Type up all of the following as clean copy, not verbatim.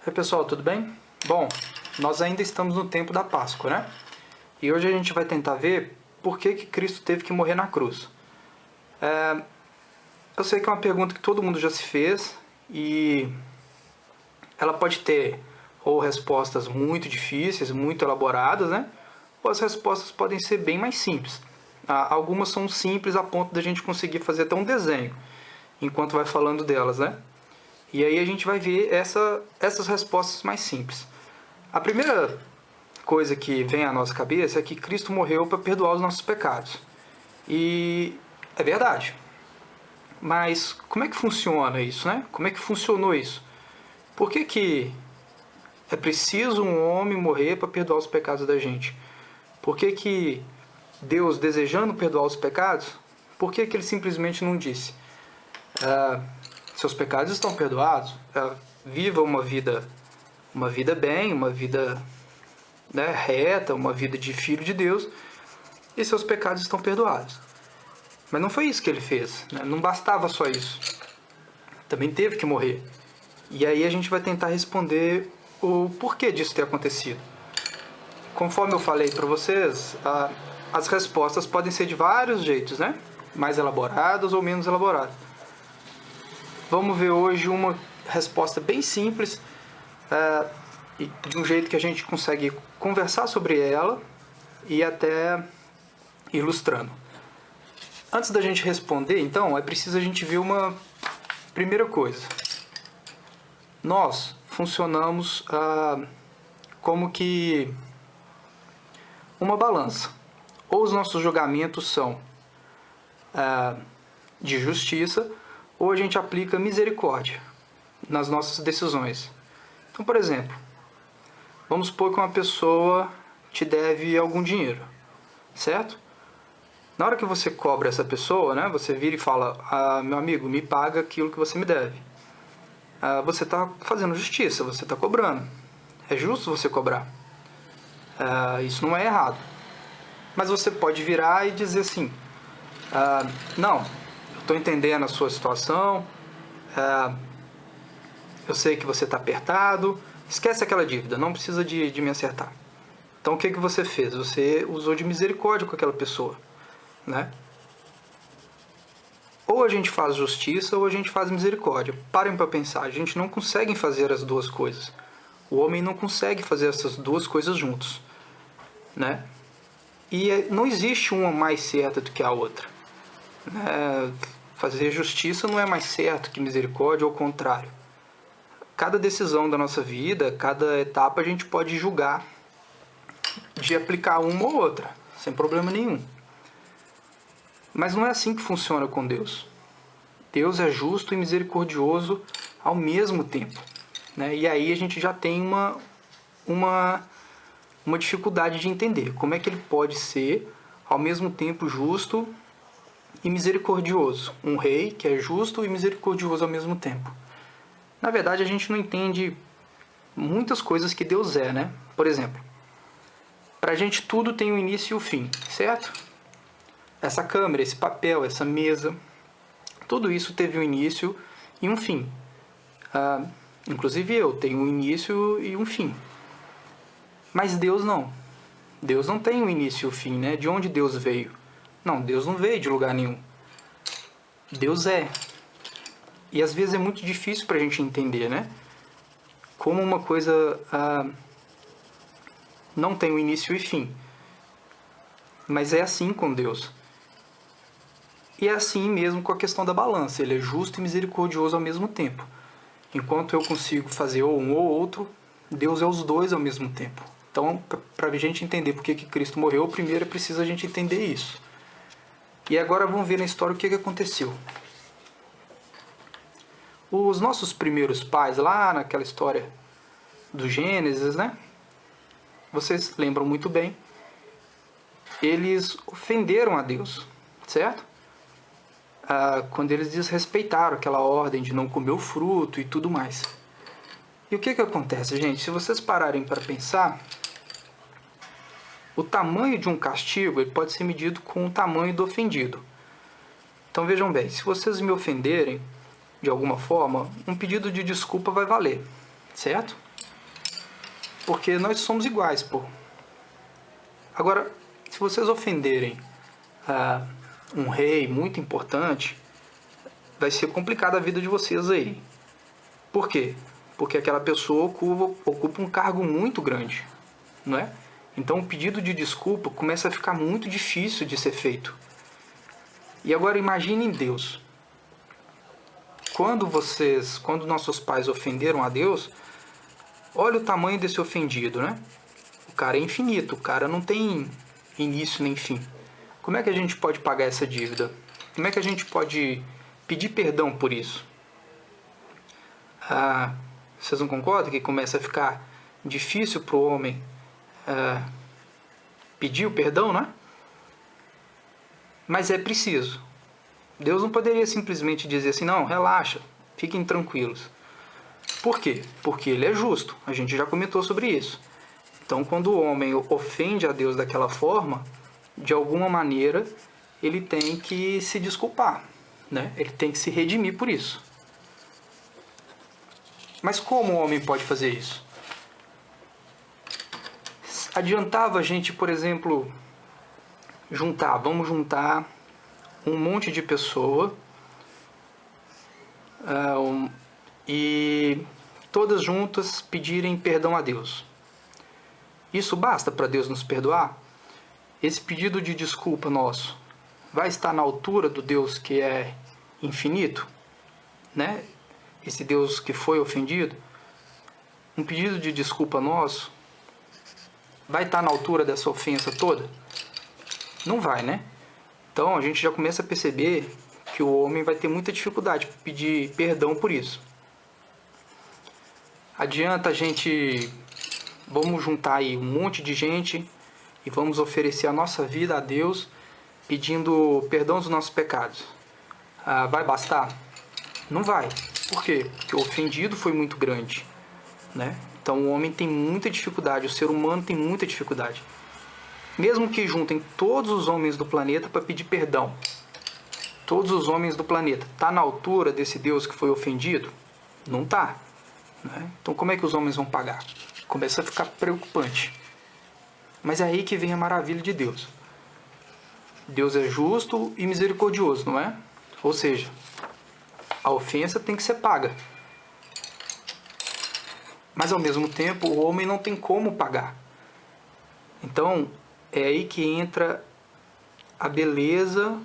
Oi pessoal, tudo bem? Bom, nós ainda estamos no tempo da Páscoa, né? E hoje a gente vai tentar ver por que Cristo teve que morrer na cruz. Eu sei que é uma pergunta que todo mundo já se fez e ela pode ter ou respostas muito difíceis, muito elaboradas, né? Ou as respostas podem ser bem mais simples. Algumas são simples a ponto da gente conseguir fazer até um desenho enquanto vai falando delas, né? E aí a gente vai ver essas respostas mais simples. A primeira coisa que vem à nossa cabeça é que Cristo morreu para perdoar os nossos pecados. E é verdade. Mas como é que funciona isso, né? Como é que funcionou isso? Por que é preciso um homem morrer para perdoar os pecados da gente? Por que Deus, desejando perdoar os pecados, por que ele simplesmente não disse: seus pecados estão perdoados, viva uma vida bem, uma vida, né, reta, uma vida de filho de Deus, e seus pecados estão perdoados. Mas não foi isso que ele fez, né? Não bastava só isso. Também teve que morrer. E aí a gente vai tentar responder o porquê disso ter acontecido. Conforme eu falei para vocês, as respostas podem ser de vários jeitos, né? Mais elaboradas ou menos elaboradas. Vamos ver hoje uma resposta bem simples, e de um jeito que a gente consegue conversar sobre ela e até ilustrando. Antes da gente responder, então, é preciso a gente ver uma primeira coisa. Nós funcionamos como que uma balança. Ou os nossos julgamentos são de justiça, ou a gente aplica misericórdia nas nossas decisões. Então, por exemplo, vamos supor que uma pessoa te deve algum dinheiro, certo? Na hora que você cobra essa pessoa, né, você vira e fala: meu amigo, me paga aquilo que você me deve. Você está fazendo justiça, você está cobrando. É justo você cobrar. Isso não é errado. Mas você pode virar e dizer assim: não, eu estou entendendo a sua situação, eu sei que você está apertado, esquece aquela dívida, não precisa de me acertar. Então o que você fez? Você usou de misericórdia com aquela pessoa, né? Ou a gente faz justiça ou a gente faz misericórdia. Parem para pensar, a gente não consegue fazer as duas coisas. O homem não consegue fazer essas duas coisas juntos, né? E não existe uma mais certa do que a outra. Fazer justiça não é mais certo que misericórdia, ou ao contrário. Cada decisão da nossa vida, cada etapa, a gente pode julgar de aplicar uma ou outra, sem problema nenhum. Mas não é assim que funciona com Deus. Deus é justo e misericordioso ao mesmo tempo, né? E aí a gente já tem uma dificuldade de entender como é que ele pode ser ao mesmo tempo justo e misericordioso. Um rei que é justo e misericordioso ao mesmo tempo. Na verdade, a gente não entende muitas coisas que Deus é, né? Por exemplo, para a gente tudo tem um início e um fim, certo? Essa câmera, esse papel, essa mesa, tudo isso teve um início e um fim. Inclusive eu tenho um início e um fim. Mas Deus não. Deus não tem um início e um fim, né? De onde Deus veio? Não, Deus não veio de lugar nenhum. Deus é. E às vezes é muito difícil para a gente entender, né? Como uma coisa não tem um início e fim. Mas é assim com Deus. E é assim mesmo com a questão da balança. Ele é justo e misericordioso ao mesmo tempo. Enquanto eu consigo fazer ou um ou outro, Deus é os dois ao mesmo tempo. Então, para a gente entender por que Cristo morreu, primeiro é preciso a gente entender isso. E agora vamos ver na história o que aconteceu. Os nossos primeiros pais, lá naquela história do Gênesis, né? Vocês lembram muito bem. Eles ofenderam a Deus, certo? Quando eles desrespeitaram aquela ordem de não comer o fruto e tudo mais. E o que acontece, gente? Se vocês pararem para pensar, o tamanho de um castigo ele pode ser medido com o tamanho do ofendido. Então vejam bem, se vocês me ofenderem de alguma forma, um pedido de desculpa vai valer, certo? porque nós somos iguais, pô. Agora, se vocês ofenderem um rei muito importante, vai ser complicada a vida de vocês aí. Por quê? Porque aquela pessoa ocupa um cargo muito grande, não é? Então o pedido de desculpa começa a ficar muito difícil de ser feito. E agora imaginem Deus. Quando nossos pais ofenderam a Deus, olha o tamanho desse ofendido, né? O cara é infinito, o cara não tem início nem fim. Como é que a gente pode pagar essa dívida? Como é que a gente pode pedir perdão por isso? Vocês não concordam que começa a ficar difícil para o homem pedir o perdão, né? Mas é preciso. Deus não poderia simplesmente dizer assim, não, relaxa, fiquem tranquilos. Por quê? Porque ele é justo. A gente já comentou sobre isso. Então, quando o homem ofende a Deus daquela forma, de alguma maneira, ele tem que se desculpar, né? Ele tem que se redimir por isso. Mas como o homem pode fazer isso? Adiantava a gente, por exemplo, vamos juntar um monte de pessoa e todas juntas pedirem perdão a Deus. Isso basta para Deus nos perdoar? Esse pedido de desculpa nosso vai estar na altura do Deus que é infinito, né? Esse Deus que foi ofendido? Um pedido de desculpa nosso vai estar na altura dessa ofensa toda? Não vai, né? Então a gente já começa a perceber que o homem vai ter muita dificuldade para pedir perdão por isso. Adianta a gente, vamos juntar aí um monte de gente e vamos oferecer a nossa vida a Deus pedindo perdão dos nossos pecados. Vai bastar? Não vai. Por quê? Porque o ofendido foi muito grande, né? Então o homem tem muita dificuldade, o ser humano tem muita dificuldade. Mesmo que juntem todos os homens do planeta para pedir perdão, todos os homens do planeta, está na altura desse Deus que foi ofendido? Não está, né? Então como é que os homens vão pagar? Começa a ficar preocupante. Mas é aí que vem a maravilha de Deus. Deus é justo e misericordioso, não é? Ou seja, a ofensa tem que ser paga. Mas ao mesmo tempo o homem não tem como pagar. Então é aí que entra a beleza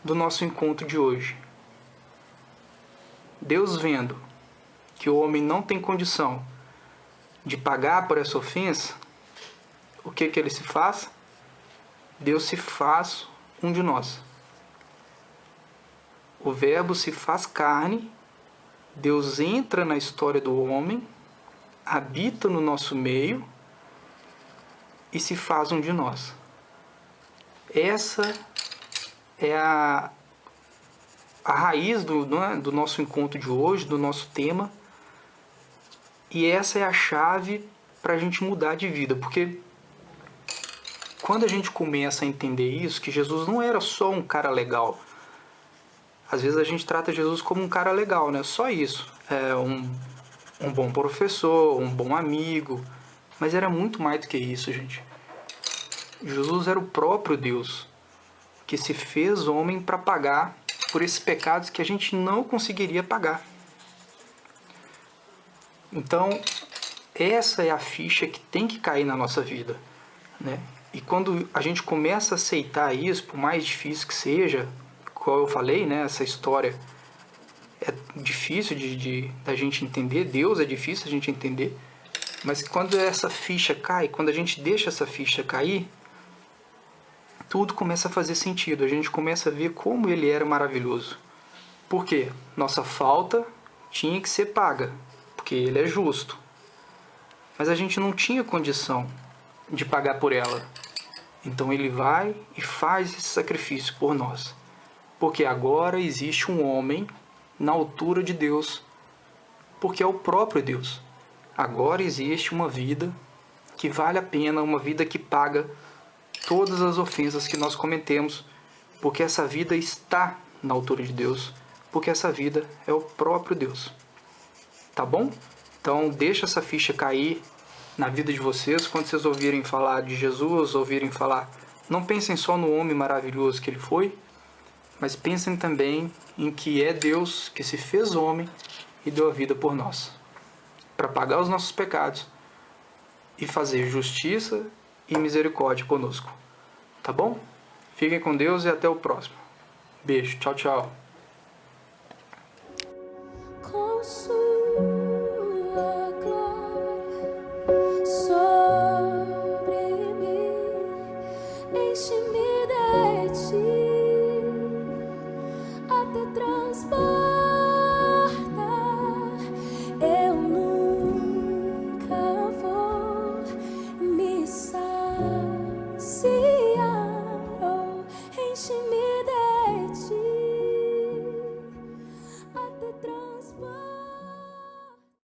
do nosso encontro de hoje. Deus vendo que o homem não tem condição de pagar por essa ofensa, o que ele se faz? Deus se faz um de nós. O Verbo se faz carne, Deus entra na história do homem, habita no nosso meio e se faz um de nós. Essa é a raiz do nosso encontro de hoje, do nosso tema. E essa é a chave para a gente mudar de vida. Porque quando a gente começa a entender isso, que Jesus não era só um cara legal. Às vezes a gente trata Jesus como um cara legal, né? Só isso. É um bom professor, um bom amigo. Mas era muito mais do que isso, gente. Jesus era o próprio Deus, que se fez homem para pagar por esses pecados que a gente não conseguiria pagar. Então, essa é a ficha que tem que cair na nossa vida, né? E quando a gente começa a aceitar isso, por mais difícil que seja, como eu falei, né? Essa história é difícil da gente entender, Deus é difícil a gente entender, mas quando essa ficha cai, quando a gente deixa essa ficha cair, tudo começa a fazer sentido. A gente começa a ver como ele era maravilhoso. Por quê? Nossa falta tinha que ser paga, porque ele é justo. Mas a gente não tinha condição de pagar por ela. Então ele vai e faz esse sacrifício por nós. Porque agora existe um homem na altura de Deus, porque é o próprio Deus. Agora existe uma vida que vale a pena, uma vida que paga todas as ofensas que nós cometemos, porque essa vida está na altura de Deus, porque essa vida é o próprio Deus. Tá bom? Então deixa essa ficha cair na vida de vocês, quando vocês ouvirem falar de Jesus, ouvirem falar, não pensem só no homem maravilhoso que ele foi, mas pensem também em que é Deus que se fez homem e deu a vida por nós, para pagar os nossos pecados e fazer justiça e misericórdia conosco. Tá bom? Fiquem com Deus e até o próximo. Beijo. Tchau, tchau.